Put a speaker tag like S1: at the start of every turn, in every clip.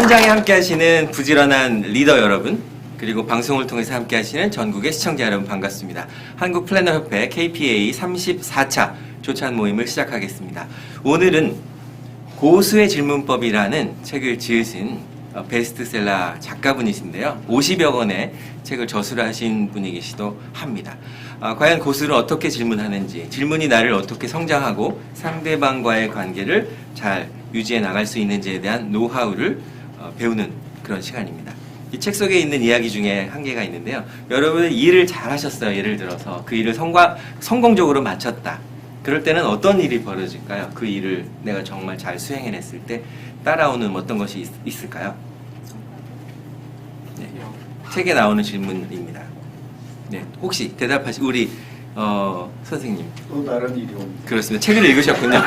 S1: 현장에 함께 하시는 부지런한 리더 여러분, 그리고 방송을 통해서 함께 하시는 전국의 시청자 여러분 반갑습니다. 한국플래너협회 KPA 34차 조찬 모임을 시작하겠습니다. 오늘은 고수의 질문법이라는 책을 지으신 베스트셀러 작가분이신데요. 50여 권의 책을 저술하신 분이시기도 합니다. 과연 고수를 어떻게 질문하는지, 질문이 나를 어떻게 성장하고 상대방과의 관계를 잘 유지해 나갈 수 있는지에 대한 노하우를 배우는 그런 시간입니다. 이 책 속에 있는 이야기 중에 한 개가 있는데요. 여러분 일을 잘 하셨어요. 예를 들어서 그 일을 성공적으로 마쳤다. 그럴 때는 어떤 일이 벌어질까요? 그 일을 내가 정말 잘 수행해냈을 때 따라오는 어떤 것이 있을까요? 네. 책에 나오는 질문입니다. 네. 혹시 대답하시 우리 선생님.
S2: 또 다른 일이 옵니다.
S1: 그렇습니다. 책을 읽으셨군요.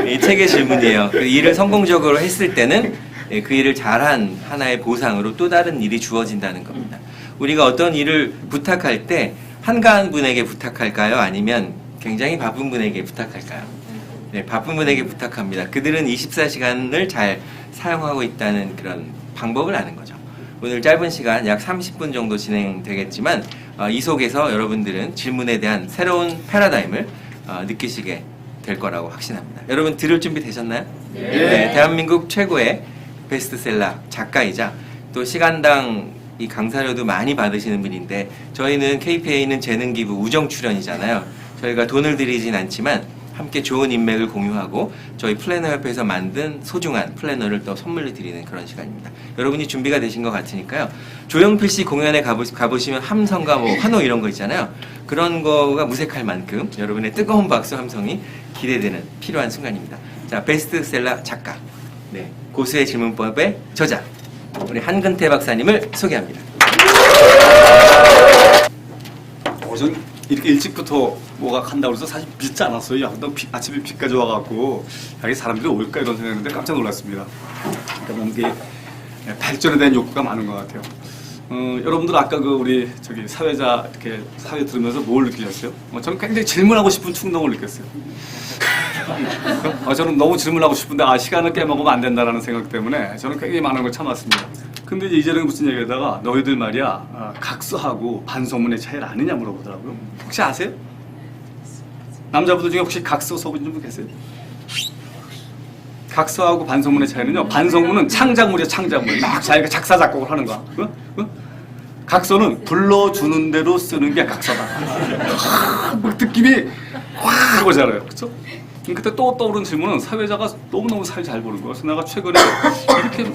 S1: 이 책의 질문이에요. 그 일을 성공적으로 했을 때는 그 일을 잘한 하나의 보상으로 또 다른 일이 주어진다는 겁니다. 우리가 어떤 일을 부탁할 때 한가한 분에게 부탁할까요? 아니면 굉장히 바쁜 분에게 부탁할까요? 네, 바쁜 분에게 부탁합니다. 그들은 24시간을 잘 사용하고 있다는 그런 방법을 아는 거죠. 오늘 짧은 시간 약 30분 정도 진행되겠지만 이 속에서 여러분들은 질문에 대한 새로운 패러다임을 느끼시게 될 거라고 확신합니다. 여러분 들을 준비 되셨나요? 네, 대한민국 최고의 베스트셀러 작가이자 또 시간당 이 강사료도 많이 받으시는 분인데, 저희는 KPA는 재능기부 우정 출연이잖아요. 저희가 돈을 들이진 않지만 함께 좋은 인맥을 공유하고 저희 플래너협회에서 만든 소중한 플래너를 또 선물로 드리는 그런 시간입니다. 여러분이 준비가 되신 것 같으니까요. 조용필 씨 공연에 가보시면 함성과 뭐 환호 이런 거 있잖아요. 그런 거가 무색할 만큼 여러분의 뜨거운 박수 함성이 기대되는 필요한 순간입니다. 자, 베스트셀러 작가, 네, 고수의 질문법의 저자, 우리 한근태 박사님을 소개합니다.
S2: 전 이렇게 일찍부터 뭐가 간다고 해서 사실 믿지 않았어요. 야, 너 아침에 비까지 와갖고 여기 사람들이 올까 이런 생각했는데 깜짝 놀랐습니다. 그러니까 뭔가 발전에 대한 욕구가 많은 것 같아요. 여러분들 아까 그 우리 저기 사회자 이렇게 사회 들으면서 뭘 느끼셨어요? 저는 굉장히 질문하고 싶은 충동을 느꼈어요. 저는 너무 질문하고 싶은데 시간을 깨먹으면 안 된다는 생각 때문에 저는 굉장히 많은 걸 참았습니다. 근데 이제 이재명이 무슨 얘기하다가 너희들 말이야 각서하고 반성문의 차이를 아느냐 물어보더라고요. 혹시 아세요? 남자분들 중에 혹시 각서 써본 분 계세요? 각서하고 반성문의 차이는요, 반성문은 창작물이야. 창작물 막 자기가 작사 작곡을 하는 거야. 각서는 불러주는 대로 쓰는 게 각서다. 막 느낌이 확 오잖아요. 그쵸? 그때 또 떠오른 질문은 사회자가 너무너무 사회 잘 보는 거예요. 그래서 내가 최근에 이렇게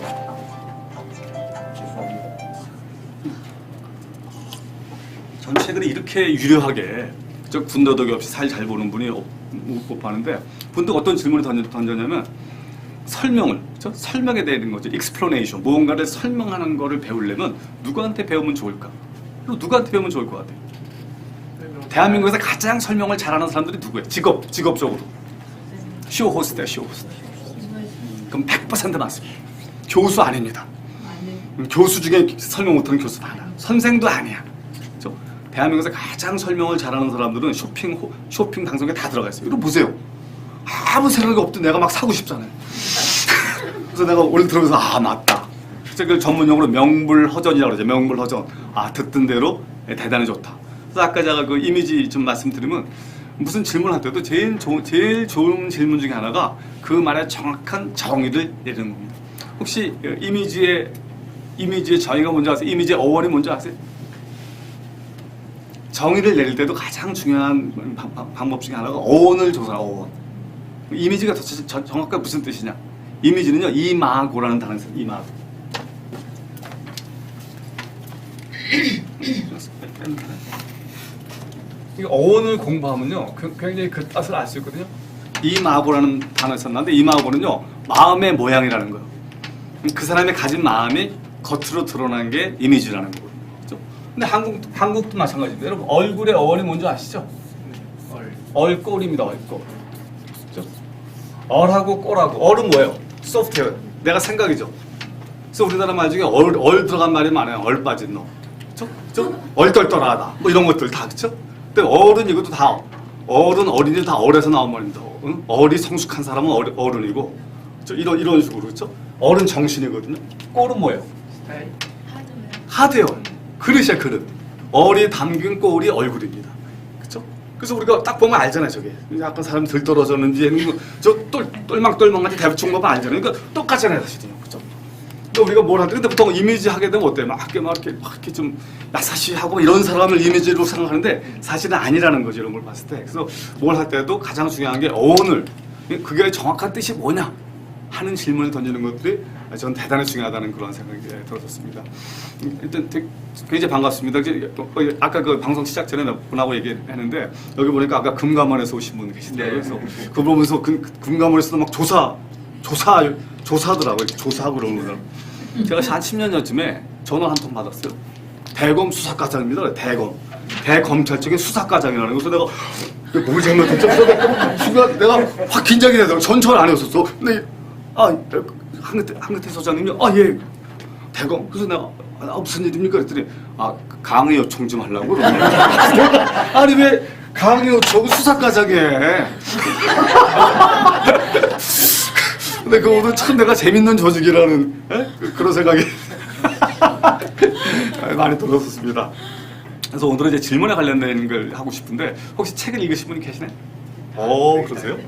S2: 전 최근에 이렇게 유려하게 군더더기 없이 사회 잘 보는 분이 못 봤는데, 문득 어떤 질문을 던졌냐면 설명을, 그렇죠? 설명에 대한 거죠. explanation, 무언가를 설명하는 거를 배우려면 누구한테 배우면 좋을까? 그리고 누구한테 배우면 좋을 것 같아요? 대한민국에서 가장 설명을 잘하는 사람들이 누구예요? 직업적으로 쇼호스트예요. 쇼호스트. 그럼 100% 맞습니다. 교수 아닙니다. 교수 중에 설명 못하는 교수 많아. 선생도 아니야. 그렇죠? 대한민국에서 가장 설명을 잘하는 사람들은 쇼핑 방송에 다 들어가 있어요. 이거 보세요. 아무 생각이 없도 내가 막 사고 싶잖아요. 그래서 내가 오늘 들으면서 맞다. 그걸 전문용어로 명불허전이라고 그러죠. 명불허전. 듣던 대로 대단히 좋다. 그래서 아까 제가 그 이미지 좀 말씀드리면, 무슨 질문할 때도 제일 좋은 질문 중에 하나가 그 말의 정확한 정의를 내리는 겁니다. 혹시 이미지의 정의가 뭔지 아세요? 이미지의 어원이 뭔지 아세요? 정의를 내릴 때도 가장 중요한 방법 중에 하나가 어원을 조사하는 어원. 이미지가 정확하게 무슨 뜻이냐? 이미지는요, 이마고라는 단어에서 이마고. 이 어원을 공부하면요, 굉장히 그 뜻을 알 수 있거든요. 이마고라는 단어에서 났는데, 이마고는요, 마음의 모양이라는 거예요. 그 사람이 가진 마음이 겉으로 드러난 게 이미지라는 거거든요. 그렇죠? 근데 한국도 마찬가지입니다. 여러분, 얼굴의 어원이 뭔지 아시죠? 얼꼴입니다. 얼꼴. 그렇죠? 얼하고 꼴하고. 얼은 뭐예요? 소프트웨어. 내가 생각이죠. 그래서 우리나라 말 중에 얼 들어간 말이 많아요. 얼 빠진 놈. 그렇죠? 얼떨떨하다. 뭐 이런 것들 다. 그렇죠? 근데 어른 이것도 다, 어른 어린이들 다 얼에서 나온 말입니다. 얼이 성숙한 사람은 어른이고, 그렇죠? 이런 식으로. 그렇죠? 어른 정신이거든요. 꼴은 뭐예요?
S1: 스타일?
S2: 하드요. 그릇이야 그릇. 얼이 담긴 꼴이 얼굴입니다. 그렇죠? 그래서 우리가 딱 보면 알잖아요. 저게 약간 사람이 덜 떨어졌는지 저 똘망똘망한테 대충 보면 알잖아요. 그러니까 똑같잖아요 사실은요. 그렇죠? 근데 우리가 뭘 하든 근데 보통 이미지 하게 되면 어때요? 막 이렇게 좀 야사시하고 이런 사람을 이미지로 생각하는데 사실은 아니라는 거죠. 이런 걸 봤을 때. 그래서 뭘 할 때도 가장 중요한 게 어원을 그게 정확한 뜻이 뭐냐 하는 질문을 던지는 것들이 전 대단히 중요하다는 그런 생각이 들었습니다. 일단 굉장히 반갑습니다. 아까 그 방송 시작 전에 몇 분하고 얘기했는데 여기 보니까 아까 금감원에서 오신 분 계시더라고요. 그래서 그거 보면서 금감원에서도 막 조사하더라고요. 조사하고 그러는 거예요. 제가 한 10년 전쯤에 전화 한 통 받았어요. 대검 수사과장입니다. 대검찰청의 수사과장이라는 거. 그래서 내가 뭘 잘못했죠? 순간 내가 확 긴장이 되더라고. 전철 안에 있었어. 근데 한근태 소장님이 예 대검. 그래서 내가 무슨 일입니까? 그랬더니 강의 요청 좀 하려고 그러네. 아니 왜 강의 요청 수사과장에 근데 그거는 참 내가 재밌는 조직이라는 그런 생각이 많이 들었었습니다. 그래서 오늘은 이제 질문에 관련된 걸 하고 싶은데 혹시 책을 읽으신 분이 계시나요? 그러세요?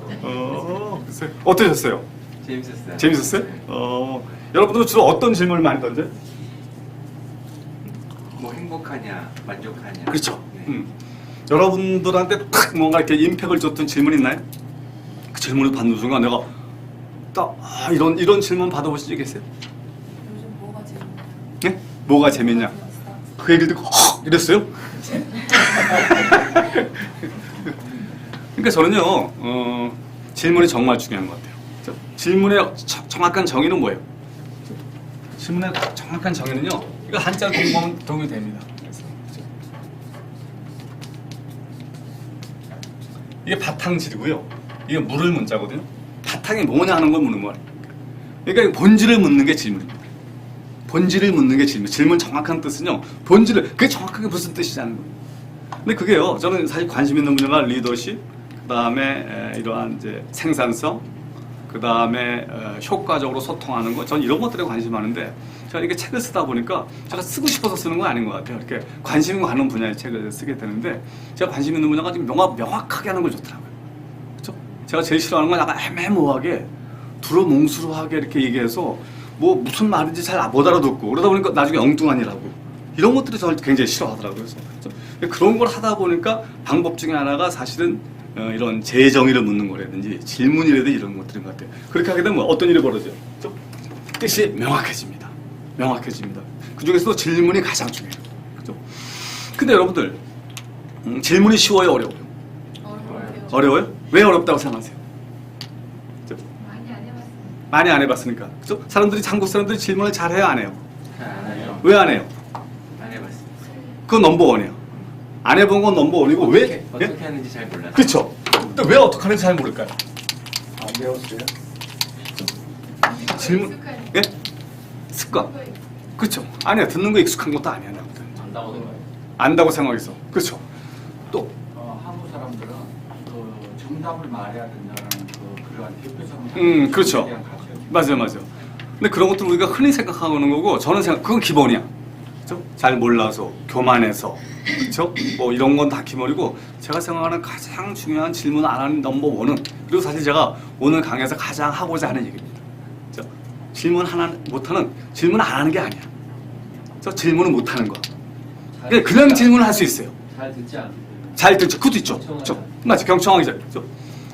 S2: 글쎄요. 어떠셨어요?
S1: 재밌었어요.
S2: 재밌었어요? 여러분들은 주로 어떤 질문을 많이 던져요?
S1: 뭐 행복하냐, 만족하냐.
S2: 그렇죠.
S1: 네.
S2: 여러분들한테 탁 뭔가 이렇게 임팩을 줬던 질문 있나요? 그 질문을 받는 순간 내가 딱 이런 질문 받아보신 적 있어요?
S3: 요즘 뭐가 재밌나요?
S2: 네? 뭐가 재밌냐? 그 얘기를 듣고 이랬어요? 그러니까 저는요 질문이 정말 중요한 것 같아요. 질문의 정확한 정의는 뭐예요? 질문의 정확한 정의는요. 이거 한자로 공부하면 도움이 됩니다. 이게 바탕질이고요. 이게 물을 문자거든요. 바탕이 뭐냐 하는 걸 묻는 거예요. 그러니까 본질을 묻는 게 질문입니다. 본질을 묻는 게 질문. 질문 정확한 뜻은요. 본질을 그게 정확하게 무슨 뜻이냐는 거예요. 근데 그게요. 저는 사실 관심 있는 분야가 리더십, 그다음에 이러한 이제 생산성, 그다음에 효과적으로 소통하는 거. 전 이런 것들에 관심 많은데 제가 이게 책을 쓰다 보니까 제가 쓰고 싶어서 쓰는 건 아닌 것 같아요. 이렇게 관심이 가는 분야의 책을 쓰게 되는데 제가 관심 있는 분야가 좀 명확하게 하는 걸 좋더라고요. 그렇죠? 제가 제일 싫어하는 건 약간 애매모호하게 두루뭉술하게 이렇게 얘기해서 뭐 무슨 말인지 잘 못 알아듣고 그러다 보니까 나중에 엉뚱한이라고 이런 것들이 저를 굉장히 싫어하더라고요. 그래서 그런 걸 하다 보니까 방법 중에 하나가 사실은 이런 재정의를 묻는 거라든지 질문이라든지 이런 것들인 것 같아요. 그렇게 하게 되면 어떤 일이 벌어져요? 뜻이 명확해집니다. 명확해집니다. 그 중에서도 질문이 가장 중요해요. 그죠? 근데 여러분들 질문이 쉬워요, 어려워요?
S3: 어려워요.
S2: 어려워요? 왜 어렵다고 생각하세요?
S3: 많이 안 해봤어요.
S2: 많이 안 해봤으니까. 그죠? 한국 사람들이 질문을 잘해요, 안 해요?
S1: 안 해요.
S2: 왜 안 해요?
S1: 안 해봤어요.
S2: 그건 넘버원이에요. 안 해본 건 넘버원이고 왜?
S1: 어떻게 하는지 잘 몰라서.
S2: 그렇죠. 근데 왜 어떻게 하는지 잘 모를까요?
S4: 안 배웠어요?
S2: 질문.
S3: 익숙하니까.
S2: 예? 습관. 그렇죠. 아니야. 듣는 거 익숙한 것도 아니야. 나보다.
S4: 안다고 생각해요.
S2: 안다고 생각해서. 그렇죠. 또
S4: 한국 사람들은 그 정답을 말해야 된다는 그러한 대표성.
S2: 그렇죠. 맞아요. 근데 그런 것들 우리가 흔히 생각하는 거고 저는 그건 기본이야. 그렇죠? 잘 몰라서 교만해서 그렇죠? 뭐 이런 건 다 기본이고 제가 생각하는 가장 중요한 질문 안 하는 넘버원은 그리고 사실 제가 오늘 강의에서 가장 하고자 하는 얘기입니다. 그렇죠? 질문 하나 못하는 질문 안 하는 게 아니야. 저 질문을 못 하는 거. 그냥 질문을 할 수 있어요.
S4: 잘 듣지 않고.
S2: 잘 듣죠. 그것도 있죠. 그렇죠? 맞지. 경청하기 잘. 그렇죠?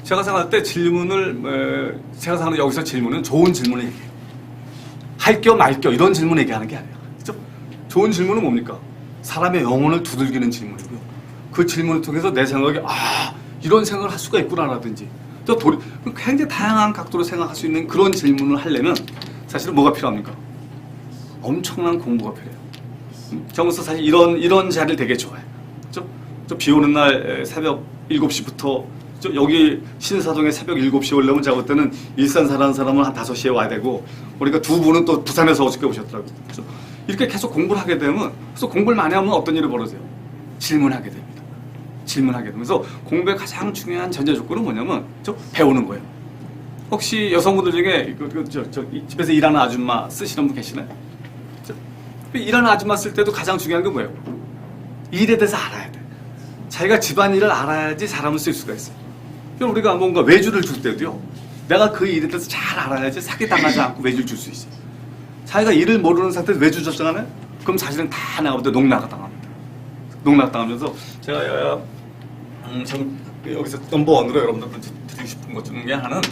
S2: 제가 생각할 때 질문을 제가 생각하는 여기서 질문은 좋은 질문을 얘기해요. 할겨 말겨 이런 질문 얘기하는 게 아니에요. 그렇죠? 좋은 질문은 뭡니까? 사람의 영혼을 두들기는 질문이고요. 그 질문을 통해서 내 생각에 이런 생각을 할 수가 있구나라든지 또 굉장히 다양한 각도로 생각할 수 있는 그런 질문을 하려면 사실은 뭐가 필요합니까? 엄청난 공부가 필요해요. 저로서 사실 이런 자리를 되게 좋아해요. 그렇죠? 비 오는 날 새벽 7시부터 여기 신사동에 새벽 7시에 오려면 제가 그때는 일산 사는 사람은 한 5시에 와야 되고 그러니까 두 분은 또 부산에서 어저께 오셨더라고요. 그렇죠? 이렇게 계속 공부를 하게 되면 그래서 공부를 많이 하면 어떤 일이 벌어져요? 질문하게 됩니다. 질문하게 되면서 공부의 가장 중요한 전제 조건은 뭐냐면 배우는 거예요. 혹시 여성분들 중에 이 집에서 일하는 아줌마 쓰시는 분 계시나요? 일하는 아줌마 쓸 때도 가장 중요한 게 뭐예요? 일에 대해서 알아야 돼. 자기가 집안일을 알아야지 사람을 쓸 수가 있어요. 그럼 우리가 뭔가 외주를 줄 때도요, 내가 그 일에 대해서 잘 알아야지 사기당하지 않고 외주를 줄 수 있어요. 자기가 일을 모르는 상태에서 외주 줬잖아요? 그럼 사실은 다 나가는데 농락을 당합니다. 농락 당하면서 제가 여기서 넘버원으로 여러분들 드리고 싶은 것 중에 하나는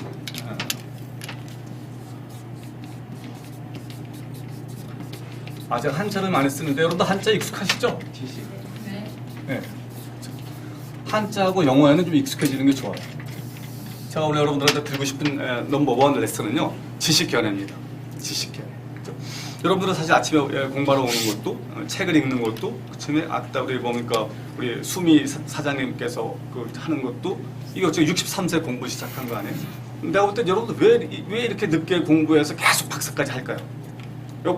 S2: 제가 한자를 많이 쓰는데 여러분들 한자 익숙하시죠?
S3: 네.
S2: 네. 한자하고 영어에는 좀 익숙해지는 게 좋아요. 제가 오늘 여러분들한테 드리고 싶은 넘버원 레슨은요, 지식견해입니다. 지식견해. 그렇죠? 여러분들은 사실 아침에 공부하러 오는 것도, 책을 읽는 것도, 그쯤에 아까 우리 보니까 우리 수미 사장님께서 하는 것도, 이거 지금 63세 공부 시작한 거 아니에요? 내가 볼 때 여러분들 왜 이렇게 늦게 공부해서 계속 박사까지 할까요?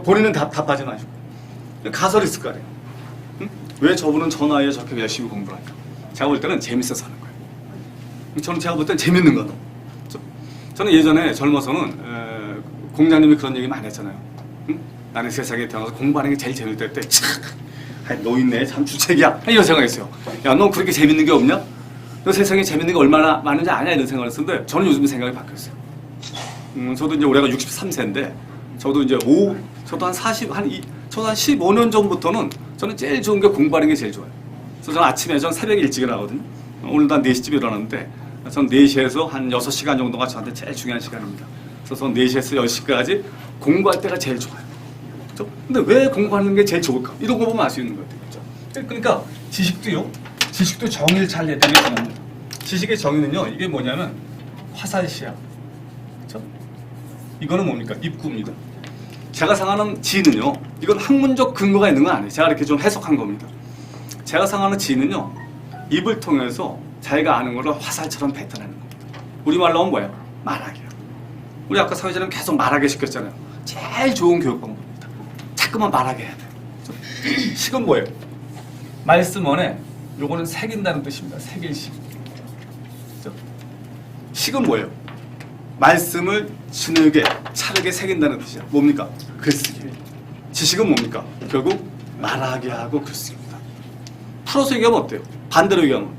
S2: 본인은 답하지 마시고. 가설이 있을 거 아니에요? 응? 왜 저분은 저 나이에 저렇게 열심히 공부를 할까? 제가 볼 때는 재밌어서 하는 거예요. 제가 볼 때는 재밌는 거다. 저는 예전에 젊어서는 공장님이 그런 얘기 많이 했잖아요. 응? 나는 세상에 태어나서 공부하는 게 제일 재밌을 때 노인네 참 주책이야. 이런 생각했어요. 야, 너 그렇게 재밌는 게 없냐? 너 세상에 재밌는 게 얼마나 많은지 아냐? 이런 생각을 했었는데 저는 요즘 생각이 바뀌었어요. 저도 이제 올해가 63세인데 저도 이제 저도 한 15년 전부터는 저는 제일 좋은 게 공부하는 게 제일 좋아요. 그래서 저는 아침에 새벽에 일찍 일어나거든요. 오늘도 한 4시쯤 일어났는데 전 4시에서 한 6시간 정도가 저한테 제일 중요한 시간입니다. 그래서 저는 4시에서 10시까지 공부할 때가 제일 좋아요. 그렇죠? 근데 왜 공부하는 게 제일 좋을까? 이런 거 보면 알 수 있는 것 같아요. 그렇죠? 그러니까 지식도 정의를 잘 내리는 게 중요합니다. 지식의 정의는요, 이게 뭐냐면 화살시야. 그렇죠? 이거는 뭡니까? 입구입니다. 제가 생각하는 지는요, 이건 학문적 근거가 있는 건 아니에요. 제가 이렇게 좀 해석한 겁니다. 제가 생각하는 지는요, 입을 통해서 자기가 아는 거를 화살처럼 뱉어내는 겁니다. 우리말로 하면 뭐예요? 말하기요. 우리 아까 사회자님 계속 말하게 시켰잖아요. 제일 좋은 교육 방법입니다. 자꾸만 말하게 해야 돼요. 식은 뭐예요? 말씀원에 요거는 새긴다는 뜻입니다. 새길식. 식은 뭐예요? 말씀을 진흙에 차르게 새긴다는 뜻이야. 뭡니까? 글쓰기. 지식은 뭡니까? 결국 말하게 하고 글쓰기입니다. 풀어서 얘기하면 어때요? 반대로 얘기하면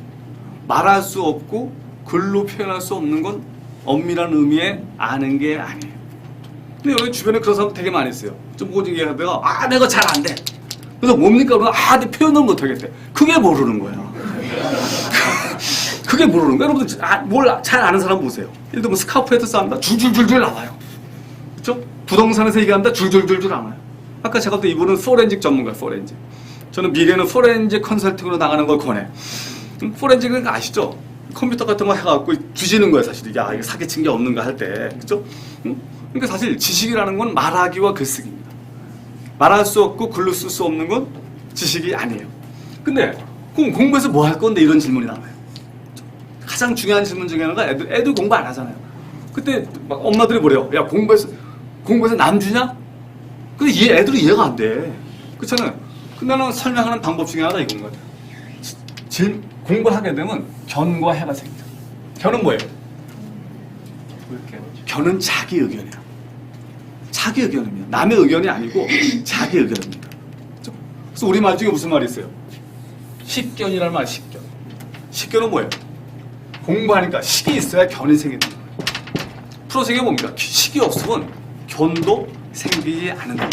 S2: 말할 수 없고 글로 표현할 수 없는 건 엄밀한 의미의 아는 게 아니에요. 근데 여기 주변에 그런 사람 되게 많이 있어요. 좀 뭐지 얘기하다가 내가 잘 안 돼. 그래서 뭡니까? 내 표현을 못 하겠대. 그게 모르는 거야. 그게 모르는 거야. 여러분들 뭘 잘 아는 사람 보세요. 예를 들면 스카프에서 싸운다. 줄줄줄줄 나와요. 그렇죠? 부동산에서 얘기한다. 줄줄줄줄 나와요. 아까 제가 또 이분은 포렌식 전문가예요. 포렌식. 저는 미래는 포렌식 컨설팅으로 나가는 걸 권해. 포렌식은 아시죠? 컴퓨터 같은 거 해갖고 뒤지는 거예요. 사실 이게 이게 사기친 게 없는가 할 때. 그렇죠? 그러니까 사실 지식이라는 건 말하기와 글쓰기입니다. 말할 수 없고 글로 쓸 수 없는 건 지식이 아니에요. 근데 그럼 공부해서 뭐 할 건데 이런 질문이 나와요. 가장 중요한 질문 중에 하나가 애들 공부 안 하잖아요. 그때 막 엄마들이 뭐래요? 야, 공부해서 남 주냐? 근데 애들이 이해가 안 돼. 그렇잖아요. 근데 나는 설명하는 방법 중에 하나가 이건 것 같아요. 공부하게 되면 견과 해가 생겨. 견은 뭐예요? 견은 자기 의견이야. 자기 의견입니다. 남의 의견이 아니고 자기 의견입니다. 그래서 우리말 중에 무슨 말이 있어요? 식견이라는 말, 식견. 식견은 뭐예요? 공부하니까 식이 있어야 견이 생긴다. 풀어서 이게 뭡니까? 식이 없으면 견도 생기지 않는다.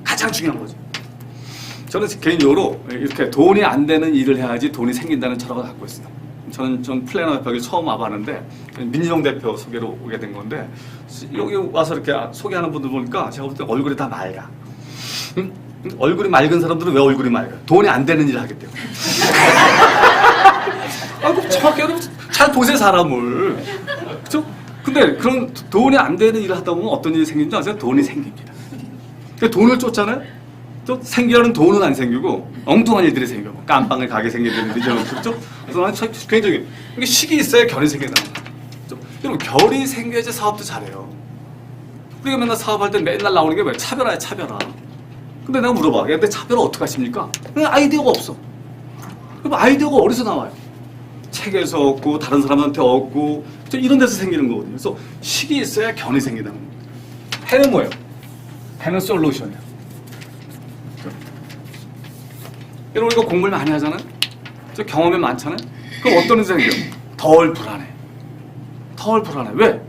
S2: 가장 중요한 거죠. 저는 개인적으로 이렇게 돈이 안 되는 일을 해야지 돈이 생긴다는 철학을 갖고 있어요. 전 플래너 벽에 처음 와봤는데 민희정 대표 소개로 오게 된 건데 여기 와서 이렇게 소개하는 분들 보니까 제가 볼 때 얼굴이 다 맑아. 응? 얼굴이 맑은 사람들은 왜 얼굴이 맑아? 돈이 안 되는 일을 하기 때문에. 그 정확히 여러분 잘 보세요 사람을. 그렇죠? 근데 그런 돈이 안 되는 일을 하다 보면 어떤 일이 생기는지 아세요? 돈이 생깁니다. 그러니까 돈을 쫓잖아요. 또 생기려는 돈은 안 생기고 엉뚱한 일들이 생겨. 깜빵에 가게 생기는 일이 그렇죠? 그래서 나는 굉장히 이게 식이 있어야 결이 생긴다는 거예요. 여러분 결이 생겨야지 사업도 잘해요. 우리가 맨날 사업할 때 맨날 나오는 게 뭐야? 차별화야 차별화. 근데 내가 물어봐. 근데 차별화 어떻게 하십니까? 아이디어가 없어. 그럼 아이디어가 어디서 나와요? 책에서 얻고 다른 사람한테 얻고 이런 데서 생기는 거거든요. 그래서 식이 있어야 견이 생기다는 겁니다. 해는 뭐예요? 해는 솔루션이에요. 여러분 우리가 공부를 많이 하잖아요. 경험이 많잖아요. 그럼 어떤 일이 생겨요? 덜 불안해. 덜 불안해. 왜?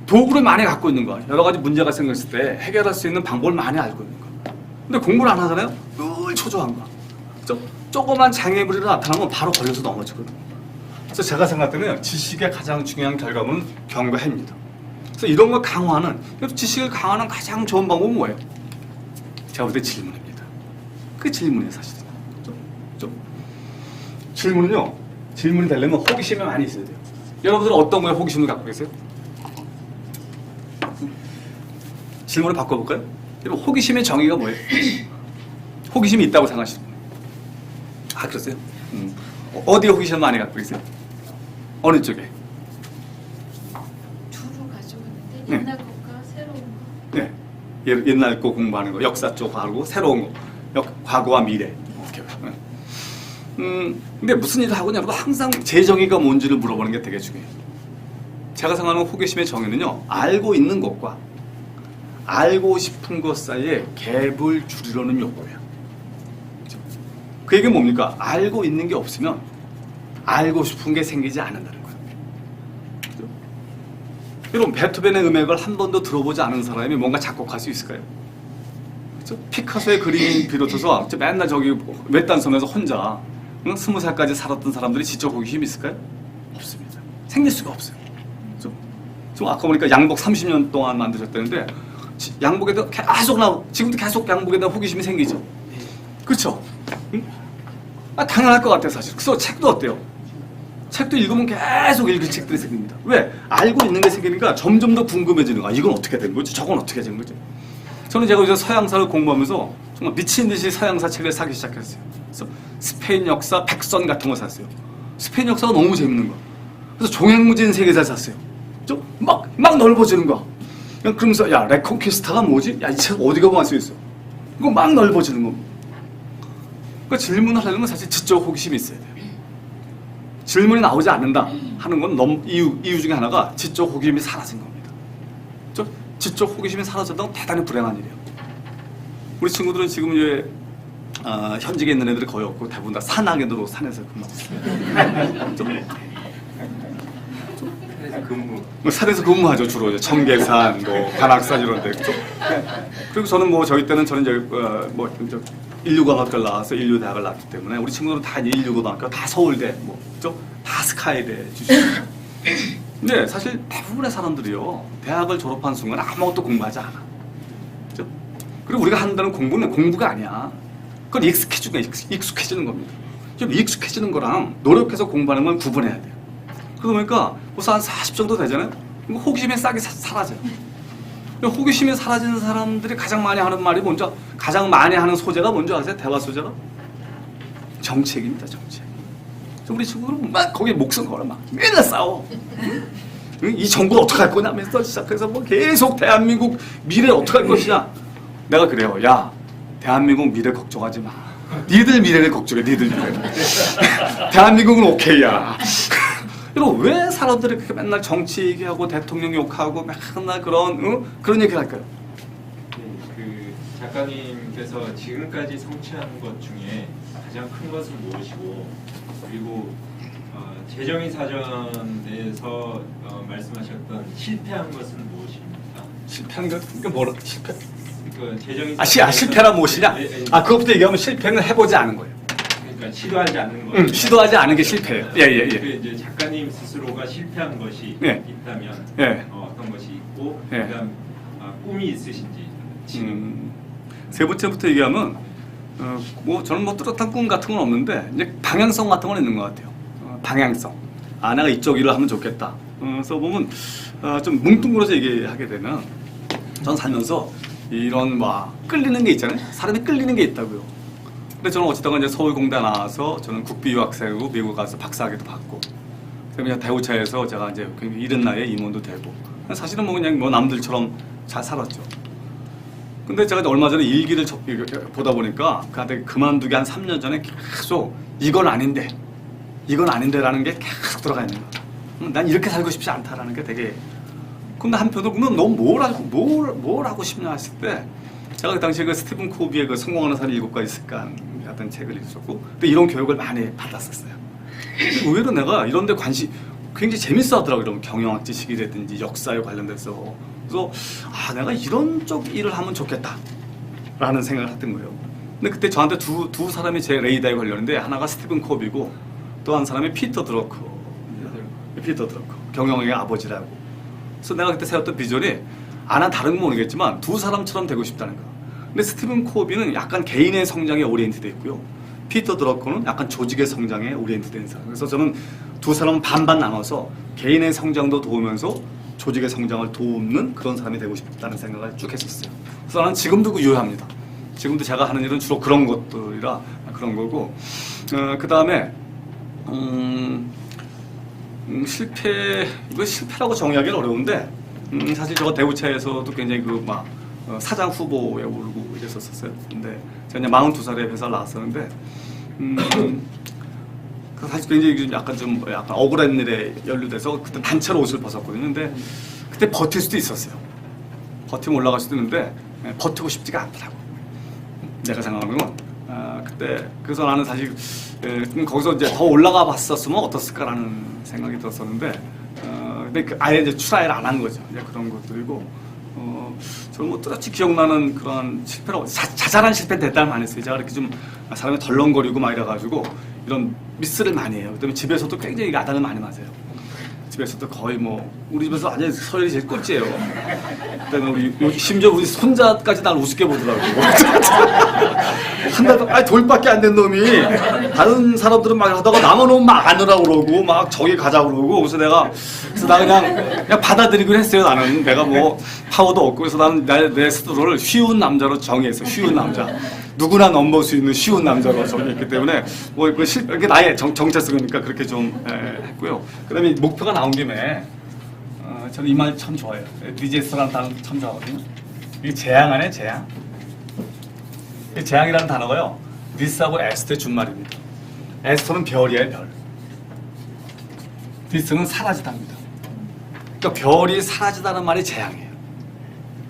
S2: 도구를 많이 갖고 있는 거야. 여러 가지 문제가 생겼을 때 해결할 수 있는 방법을 많이 알고 있는 거야. 근데 공부를 안 하잖아요. 늘 초조한 거야. 조그만 장애물이 나타나면 바로 걸려서 넘어지거든. 그래서 제가 생각할 때는 지식의 가장 중요한 결과물은 견과 해입니다. 그래서 이런 걸 강화하는, 지식을 강화하는 가장 좋은 방법은 뭐예요? 제가 볼 때 질문입니다. 그게 질문이에요, 사실은. 질문은요, 질문이 되려면 호기심이 많이 있어야 돼요. 여러분들은 어떤 거에 호기심을 갖고 계세요? 질문을 바꿔볼까요? 여러분, 호기심의 정의가 뭐예요? 호기심이 있다고 생각하시는 거예요? 아, 그러세요? 어디에 호기심을 많이 갖고 계세요? 어느 쪽에?
S3: 주로 가지고 있는데
S2: 네.
S3: 옛날 것과 새로운 거.
S2: 네. 옛날 거 공부하는 거, 역사 쪽 하고 새로운 거, 과거와 미래. 이렇게. 근데 무슨 일을 하고 여러분 항상 제 정의가 뭔지를 물어보는 게 되게 중요해요. 제가 생각하는 호기심의 정의는요, 알고 있는 것과 알고 싶은 것 사이에 갭을 줄이려는 욕구예요. 그 얘기는 뭡니까? 알고 있는 게 없으면 알고 싶은 게 생기지 않는다는 거예요. 그죠? 여러분, 베토벤의 음악을 한 번도 들어보지 않은 사람이 뭔가 작곡할 수 있을까요? 그죠? 피카소의 그림 비롯해서 맨날 저기 외딴 섬에서 혼자 20살까지 살았던 사람들이 지적 호기심이 있을까요? 없습니다. 생길 수가 없어요. 그죠? 지금 아까 보니까 양복 30년 동안 만드셨다는데 양복에도 계속 지금도 계속 양복에다 호기심이 생기죠. 그렇죠? 응? 아, 당연할 것 같아요, 사실. 그래서 책도 어때요? 책도 읽으면 계속 읽을 책들이 생깁니다. 왜? 알고 있는 게 생기니까 점점 더 궁금해지는 거야. 이건 어떻게 된 거지? 저건 어떻게 된 거지? 저는 제가 이제 서양사를 공부하면서 정말 미친 듯이 서양사 책을 사기 시작했어요. 그래서 스페인 역사 100선 같은 거 샀어요. 스페인 역사가 너무 재밌는 거야. 그래서 종횡무진 세계사 샀어요. 좀 막 넓어지는 거야. 그냥 그러면서 야, 레콘키스타가 뭐지? 야, 이 책 어디가 보면 수 있어? 이거 막 넓어지는 겁니다. 그러니까 질문을 하려면 사실 지적 호기심이 있어야 돼요. 질문이 나오지 않는다 하는 건 이유 중에 하나가 지적 호기심이 사라진 겁니다. 지적 호기심이 사라졌다고 대단히 불행한 일이에요. 우리 친구들은 지금 이제 현직에 있는 애들이 거의 없고 대부분 다 산악인으로 산에서 근무하고 산에서 근무하죠. 주로 청계산, 관악산 이런 데. 그리고 저는 저희 때는 저는 이제 인류과학과를 나와서 인류대학을 나왔기 때문에 우리 친구들은 다 인류고등학교, 다 서울대, 다 스카이대 주시고. 근데 사실 대부분의 사람들이요, 대학을 졸업한 순간 아무것도 공부하지 않아. 그죠? 그리고 우리가 한다는 공부는 공부가 아니야. 그건 익숙해지는 겁니다. 좀 익숙해지는 거랑 노력해서 공부하는 건 구분해야 돼요. 그러다 보니까 벌써 한 40 정도 되잖아요? 호기심이 싹이 사라져요. 호기심이 사라지는 사람들이 가장 많이 하는 말이 뭔지, 가장 많이 하는 소재가 뭔지 아세요? 대화 소재가? 정책입니다, 정책. 우리 친구들은 막 거기에 목숨 걸어 막 맨날 싸워. 이 정부를 어떻게 할 거냐면서 시작해서 계속 대한민국 미래를 어떻게 할 것이냐. 내가 그래요. 야, 대한민국 미래 걱정하지 마. 니들 미래를 걱정해, 니들 미래를. 대한민국은 오케이야. 여러분, 왜 사람들이 그렇게 맨날 정치 얘기하고 대통령 욕하고 맨날 그런 얘기를 할까요?
S5: 그 작가님께서 지금까지 성취한 것 중에 가장 큰 것은 무엇이고, 그리고 재정의 사전에서 말씀하셨던 실패한 것은 무엇입니까?
S2: 실패한 게 뭐라? 실패?
S5: 그 재정의
S2: 실패란 무엇이냐? 그것부터 얘기하면 실패는 해보지 않은 거예요.
S5: 그러니까 시도하지 않는 거.
S2: 시도하지 않은 게 실패예요. 예.
S5: 그 이제 작가님 스스로가 실패한 것이
S2: 예.
S5: 있다면
S2: 예.
S5: 어떤 것이 있고,
S2: 예.
S5: 그다음 꿈이 있으신지 지금.
S2: 세 번째부터 얘기하면 저는 뚜렷한 꿈 같은 건 없는데 이제 방향성 같은 건 있는 것 같아요. 방향성. 내가 이쪽 일을 하면 좋겠다. 그래서 보면 좀 뭉뚱그려서 얘기하게 되면 전 살면서 이런 끌리는 게 있잖아요. 사람이 끌리는 게 있다고요. 근데 저는 어찌다가 이제 서울공대 나와서 저는 국비 유학생이고 미국 가서 박사학위도 받고, 그다음에 대우차에서 제가 이제 이른 나이에 임원도 되고, 사실은 그냥 남들처럼 잘 살았죠. 근데 제가 얼마 전에 일기를 보다 보니까 그만두기 한 3년 전에 계속 이건 아닌데 이건 아닌데라는 게 계속 들어가 있는 거야. 난 이렇게 살고 싶지 않다라는 게 되게. 근데 한편으로 그러면 너 뭘 하고 싶냐 했을 때 제가 그 당시에 그 스티븐 코비의 그 성공하는 사람이 7가지 습관 같은 책을 읽었고 근데 이런 교육을 많이 받았었어요. 근데 의외로 내가 이런 데 관심 굉장히 재밌어 하더라고요. 이런 경영학 지식이라든지 역사에 관련돼서. 그래서 아 내가 이런 쪽 일을 하면 좋겠다라는 생각을 했던 거예요. 근데 그때 저한테 두 사람이 제 레이더에 걸렸는데 하나가 스티븐 코비고 또 한 사람이 피터 드러커. 경영학의 아버지라고. 그래서 내가 그때 세웠던 비전이 난 다른 건 모르겠지만 두 사람처럼 되고 싶다는 거야. 근데 스티븐 코비는 약간 개인의 성장에 오리엔트돼 있고요. 피터 드러커는 약간 조직의 성장에 오리엔트된 사람. 그래서 저는 두 사람은 반반 나눠서 개인의 성장도 도우면서 조직의 성장을 돕는 그런 사람이 되고 싶다는 생각을 쭉 했었어요. 그래서 나는 지금도 유효합니다. 지금도 제가 하는 일은 주로 그런 것들이라 그런 거고 그 다음에 이거 실패라고 정의하기는 어려운데 사실 제가 대우차에서도 굉장히 사장 후보에 오르고 이랬었어요. 근데 제가 42살에 회사를 나왔었는데 사실 굉장히 약간 억울한 일에 연루돼서 그때 단체로 옷을 벗었거든요. 근데 그때 버틸 수도 있었어요. 버티면 올라갈 수도 있는데 버티고 싶지가 않더라고. 내가 생각하는 건 그때 그래서 나는 사실 거기서 이제 더 올라가 봤었으면 어땠을까라는 생각이 들었었는데 근데 아예 이제 트라이를 안 한 거죠. 이제 그런 것들이고 저는 뭐 뚜렷이 기억나는 그런 실패라고 자잘한 실패는 대단히 많이 했어요. 제가 이렇게 좀 사람이 덜렁거리고 막 이래가지고 이런 미스를 많이 해요. 그다음에 집에서도 굉장히 야단을 많이 맞아요. 집에서도 거의 우리 집에서 완전히 서열이 제일 꼴찌예요. 그다음에 심지어 우리 손자까지 날 우습게 보더라고. 한 달 돌밖에 안 된 놈이 다른 사람들은 막 하다가 남은 놈 막 안 하라고 그러고 막 저기 가자고 그러고 그래서 나 그냥 받아들이긴 했어요. 나는 내가 파워도 없고 그래서 나는 내 스스로를 쉬운 남자로 정의했어. 쉬운 남자. 누구나 넘볼 수 있는 쉬운 남자로 정의했기 때문에 이게 나의 정체성이니까 그렇게 좀 했고요. 그다음에 목표가 나온 김에 저는 이 말 참 좋아해요. 디제스라는 단어 참 좋아하거든요. 이게 재앙 아니에요, 재앙. 이 재앙이라는 단어가요. 디스하고 에스트의 준말입니다. 에스터는 별이에요, 별. 디스는 사라지다입니다. 그러니까 별이 사라지다는 말이 재앙이에요.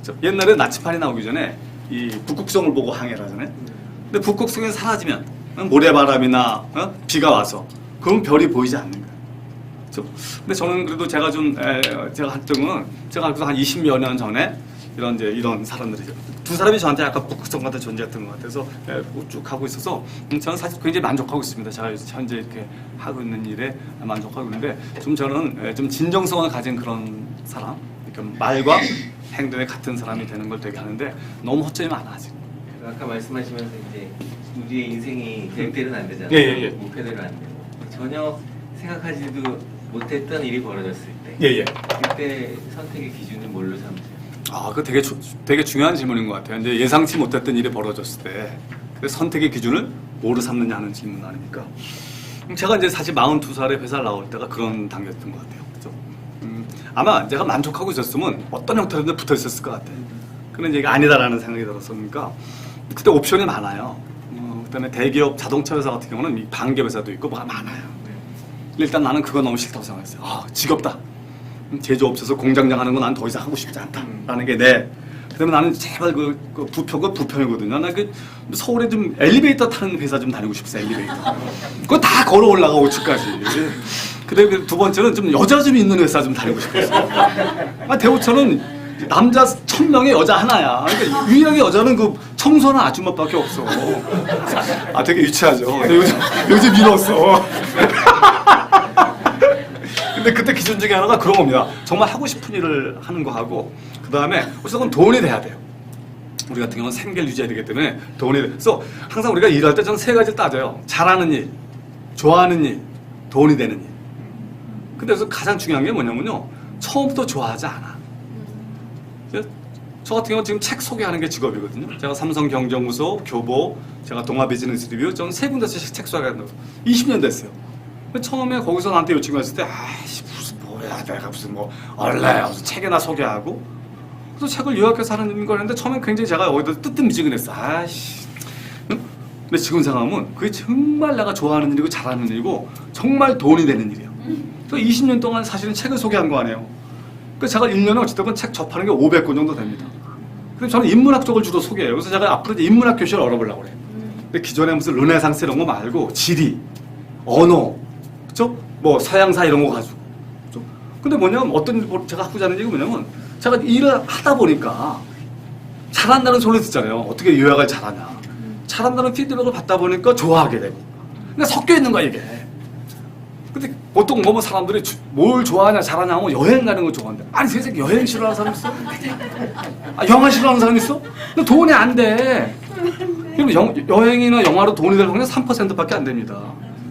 S2: 그렇죠? 옛날에 나치판이 나오기 전에 이 북극성을 보고 항해를 하잖아요. 근데 북극성이 사라지면 모래바람이나 비가 와서 그럼 별이 보이지 않는 거예요. 그렇죠? 근데 저는 그래도 제가 할 때는 제가 한 20여 년 전에 이런 사람들이죠. 두 사람이 저한테 약간 북극성 같은 존재였던 것 같아서 쭉 하고 있어서 저는 사실 굉장히 만족하고 있습니다. 제가 현재 이렇게 하고 있는 일에 만족하고 있는데 저는 좀 진정성을 가진 그런 사람, 그러니까 말과 행동이 같은 사람이 되는 걸 되게 하는데 너무 허점이 많아 아직.
S1: 아까 말씀하시면서 이제 우리의 인생이 계획대로는 안 되잖아요.
S2: 예.
S1: 목표대로 안 되고 전혀 생각하지도 못했던 일이 벌어졌을 때.
S2: 예.
S1: 그때 선택의 기준은 뭘로 삼으세요?
S2: 그 되게 중요한 질문인 것 같아요. 이제 예상치 못했던 일이 벌어졌을 때 선택의 기준을 뭐로 삼느냐 하는 질문 아닙니까? 제가 이제 사실 42살에 회사를 나올 때가 그런 단계였던 것 같아요. 그죠? 아마 제가 만족하고 있었으면 어떤 형태로든 붙어 있었을 것 같아요. 근데 이제 아니다라는 생각이 들었으니까 그때 옵션이 많아요. 그다음에 대기업 자동차 회사 같은 경우는 반기업 회사도 있고 뭐가 많아요. 일단 나는 그거 너무 싫다고 생각했어요. 지겹다. 제조업체에서 공장장 하는 건 난 더 이상 하고 싶지 않다라는 게 그다음에 나는 제발 그 부평은 부평이거든요. 나 서울에 좀 엘리베이터 타는 회사 좀 다니고 싶어요. 엘리베이터. 그거 다 걸어 올라가 5층까지. 그다음에 두 번째는 좀 여자 좀 있는 회사 좀 다니고 싶었어요. 대우처는 남자 1000명에 여자 하나야. 그러니까 유일하게 여자는 그 청소하는 아줌마밖에 없어. 되게 유치하죠. 근데 요즘 밀었어. 근데 그때 기준 중에 하나가 그런 겁니다. 정말 하고 싶은 일을 하는 거 하고 그 다음에 어쨌든 돈이 돼야 돼요. 우리 같은 경우는 생계를 유지해야 되기 때문에 돈이 돼. 그래서 항상 우리가 일할 때 저는 3가지를 따져요. 잘하는 일, 좋아하는 일, 돈이 되는 일. 근데 그래서 가장 중요한 게 뭐냐면요. 처음부터 좋아하지 않아. 저 같은 경우는 지금 책 소개하는 게 직업이거든요. 제가 삼성경제연구소, 교보, 제가 동아비즈니스 리뷰, 저는 3군데서 책 소개하는 거 20년 됐어요. 처음에 거기서 나한테 요청이 왔을 때 무슨 뭐야 내가 무슨 얼레야 무슨 책이나 소개하고 그래서 책을 요약해서 하는 걸 했는데 처음엔 굉장히 제가 어디다 뜨뜻미지근했어. 근데 지금 생각하면 그게 정말 내가 좋아하는 일이고 잘하는 일이고 정말 돈이 되는 일이에요. 저 20년 동안 사실은 책을 소개한 거 아니에요. 그래서 제가 1년에 어쨌든 책 접하는 게 500권 정도 됩니다. 그래서 저는 인문학 쪽을 주로 소개해요. 그래서 제가 앞으로 이제 인문학 교실을 열어보려고 그래요. 근데 기존에 무슨 르네상스 이런 거 말고 지리, 언어, 그쵸? 뭐 서양사 이런 거 가지고. 그쵸? 근데 뭐냐면 제가 하고자 하는 얘기가 뭐냐면 제가 일을 하다 보니까 잘한다는 소리 듣잖아요. 어떻게 요약을 잘하냐. 잘한다는 피드백을 받다 보니까 좋아하게 되고. 근데 섞여 있는 거야 이게. 근데 보통 뭐 사람들이 뭘 좋아하냐 잘하냐 하면 여행 가는 거 좋아한대. 아니 세상에 여행 싫어하는 사람 있어? 아, 영화 싫어하는 사람 있어? 근데 돈이 안 돼. 그럼 여행이나 영화로 돈이 될 확률은 3%밖에 안 됩니다.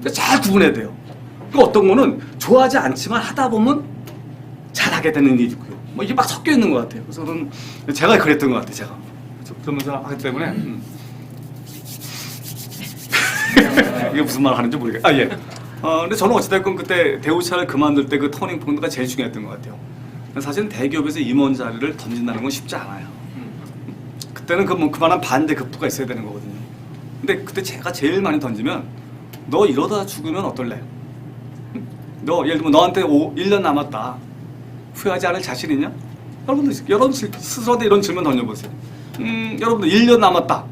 S2: 그러니까 잘 구분해야 돼요. 그 어떤 거는 좋아하지 않지만 하다 보면 잘하게 되는 일이 있고요. 뭐 이게 막 섞여 있는 것 같아요. 그래서 저는 제가 그랬던 것 같아요. 제가 그러면서 하기 때문에 이게 무슨 말 하는지 모르겠어요. 아 예. 근데 저는 어찌됐건 그때 대우차를 그만둘 때 그 터닝 포인트가 제일 중요했던 것 같아요. 사실은 대기업에서 임원 자리를 던진다는 건 쉽지 않아요. 그때는 그만한 반대 급부가 있어야 되는 거거든요. 근데 그때 제가 제일 많이 던지면 너 이러다 죽으면 어떨래? 너 예를 들면 너한테 1년 남았다. 후회하지 않을 자신 있냐? 여러분들 스스로한테 이런 질문 던져보세요. 여러분들 1년 남았다.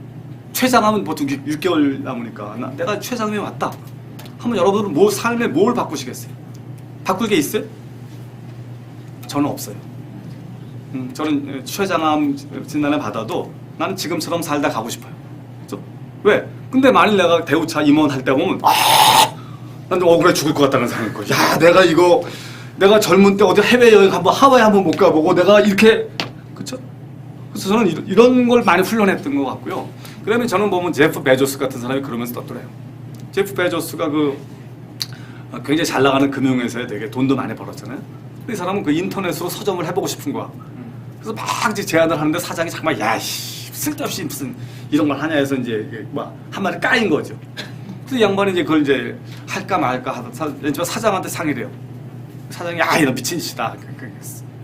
S2: 최장하면 보통 6개월 남으니까 내가 최장이 왔다. 하면 여러분들은 삶에 뭘 바꾸시겠어요? 바꿀 게 있어요? 저는 없어요. 저는 최장암 진단을 받아도 나는 지금처럼 살다 가고 싶어요. 그렇죠? 왜? 근데 만일 내가 대우차 임원 할 때 보면 난 좀 억울해 죽을 것 같다는 생각이 거예요. 야, 내가 젊은 때 어디 해외여행 하와이 한번 못 가보고 내가 이렇게 그렇죠? 그래서 저는 이런 걸 많이 훈련했던 것 같고요. 그다음에 저는 보면 제프 베조스 같은 사람이 그러면서 떴더래요. 제프 베조스가 굉장히 잘 나가는 금융회사에 되게 돈도 많이 벌었잖아요. 근데 이 사람은 그 인터넷으로 서점을 해보고 싶은 거야. 그래서 막 이제 제안을 하는데 사장이 정말 야씨 쓸데없이 무슨 이런 걸 하냐 해서 이제 한마디 까인 거죠. 그래서 이 양반이 이제 그걸 이제 할까 말까 하다 사장한테 상의를 해요. 사장이 이런 미친 짓이다.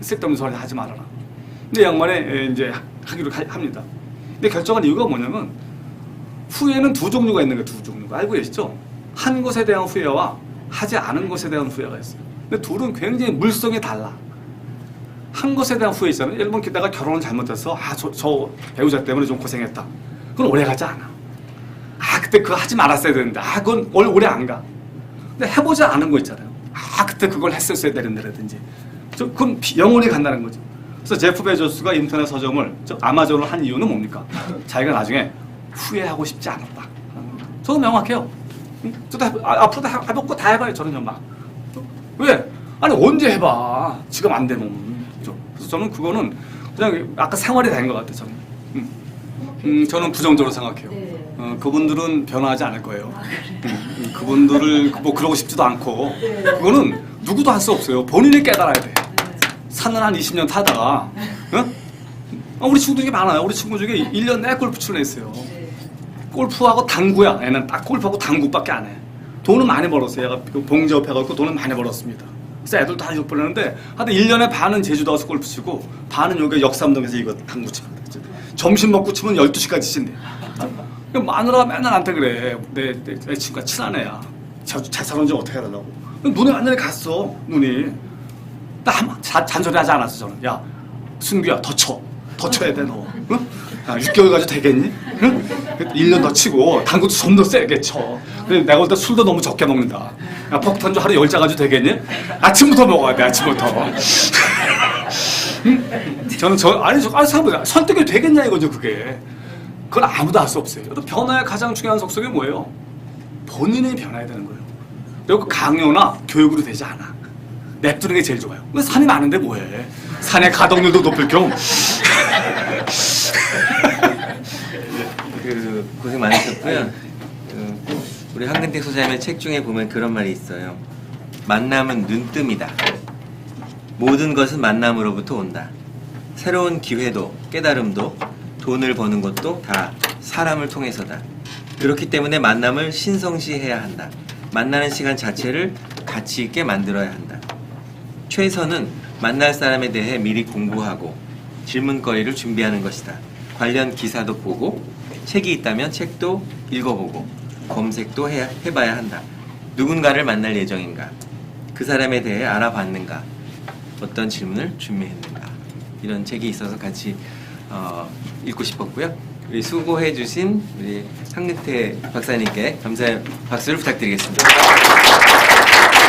S2: 쓸데없는 소리 하지 말아라. 근데 이 양반이 이제 하기로 합니다. 근데 결정한 이유가 뭐냐면 후회는 두 종류가 있는 거예요. 두 종류가. 알고 계시죠? 한 것에 대한 후회와 하지 않은 것에 대한 후회가 있어요. 근데 둘은 굉장히 물성이 달라. 한 것에 대한 후회 있잖아요. 예를 들면 내가 결혼을 잘못해서 저 배우자 때문에 좀 고생했다. 그건 오래 가지 않아. 그때 그거 하지 말았어야 되는데 그건 오래 안 가. 근데 해보지 않은 거 있잖아요. 그때 그걸 했었어야 되는데라든지 그건 영원히 간다는 거죠. 그래서 제프 베조스가 인터넷 서점을 아마존을 한 이유는 뭡니까? 자기가 나중에 후회하고 싶지 않았다. 저도 명확해요. 저도 앞으로도 해보고 다 해봐요. 저는요 막. 왜? 아니 언제 해봐. 지금 안 되면. 그래서 저는 그거는 그냥 아까 생활이 된 것 같아요. 저는. 저는 부정적으로 생각해요. 그분들은 변화하지 않을 거예요. 그분들을 그러고 싶지도 않고 그거는 누구도 할 수 없어요. 본인이 깨달아야 돼. 산을 한 20년 타다가 우리 친구 중에 많아요. 우리 친구 중에 1년 내내 골프 치는 애 있어요. 골프하고 당구야. 애는 딱 골프하고 당구밖에 안 해. 돈은 많이 벌었어요. 얘가 봉제업 해갖고 돈은 많이 벌었습니다. 그래서 애들 다 욕 보내는데 하여튼 1년에 반은 제주도 가서 골프 치고 반은 여기 역삼동에서 이거 당구 칩니다. 점심 먹고 치면 12시까지 친대. 마누라가 맨날 나한테 그래. 내 친구가 친한 애야. 잘 사는 지 어떻게 해달라고. 눈에 완전히 갔어. 눈이. 나 잔소리 하지 않았어 저는. 야 순규야 더 쳐야 돼 너. 응? 6개월 가지고 되겠니? 응? 1년 더 치고 당구도 좀 더 세게 쳐. 그래 내가 볼 때 술도 너무 적게 먹는다. 야 폭탄주 하루에 10자 가지고 되겠니? 아침부터 먹어야 돼 아침부터. 응? 저는 생각보다 설득이 되겠냐 이거죠 그게. 그건 아무도 할 수 없어요. 변화의 가장 중요한 속성이 뭐예요? 본인이 변화해야 되는 거예요. 그리고 강요나 교육으로 되지 않아. 냅두는 게 제일 좋아요. 근데 산이 많은데 뭐해? 산의 가동률도 높을 겸.
S1: 고생 많으셨고요. 우리 황근택 소장님의 책 중에 보면 그런 말이 있어요. 만남은 눈뜸이다. 모든 것은 만남으로부터 온다. 새로운 기회도 깨달음도 돈을 버는 것도 다 사람을 통해서다. 그렇기 때문에 만남을 신성시해야 한다. 만나는 시간 자체를 가치 있게 만들어야 한다. 최선은 만날 사람에 대해 미리 공부하고 질문거리를 준비하는 것이다. 관련 기사도 보고 책이 있다면 책도 읽어보고 검색도 해봐야 한다. 누군가를 만날 예정인가? 그 사람에 대해 알아봤는가? 어떤 질문을 준비했는가? 이런 책이 있어서 같이 읽고 싶었고요. 우리 수고해주신 우리 황근태 박사님께 감사의 박수를 부탁드리겠습니다.